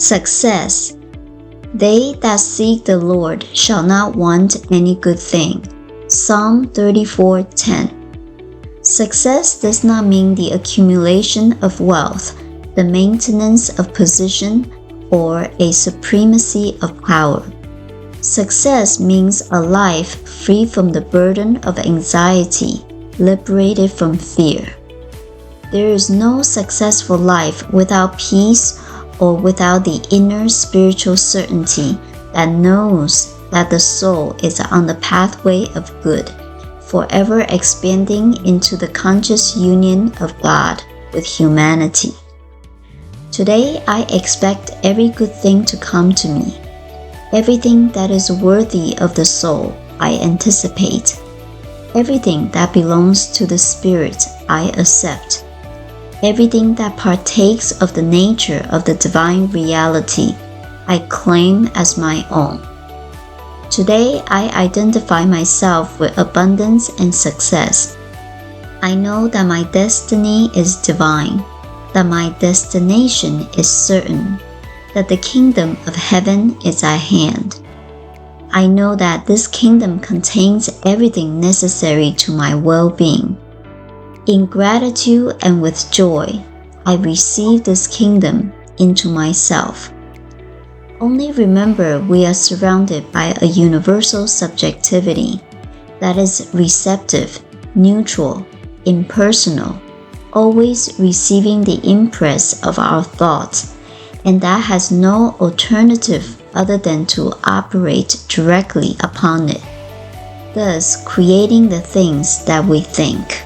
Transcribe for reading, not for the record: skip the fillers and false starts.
Success. They that seek the Lord shall not want any good thing. Psalm 34:10. Success does not mean the accumulation of wealth, the maintenance of position, or a supremacy of power. Success means a life free from the burden of anxiety, liberated from fear. There is no successful life without peace or without the inner spiritual certainty that knows that the soul is on the pathway of good, forever expanding into the conscious union of God with humanity. Today, I expect every good thing to come to me. Everything that is worthy of the soul, I anticipate. Everything that belongs to the spirit, I accept. Everything that partakes of the nature of the divine reality, I claim as my own. Today, I identify myself with abundance and success. I know that my destiny is divine, that my destination is certain, that the kingdom of heaven is at hand. I know that this kingdom contains everything necessary to my well-being. In gratitude and with joy, I receive this kingdom into myself. Only remember we are surrounded by a universal subjectivity that is receptive, neutral, impersonal, always receiving the impress of our thoughts, and that has no alternative other than to operate directly upon it, thus creating the things that we think.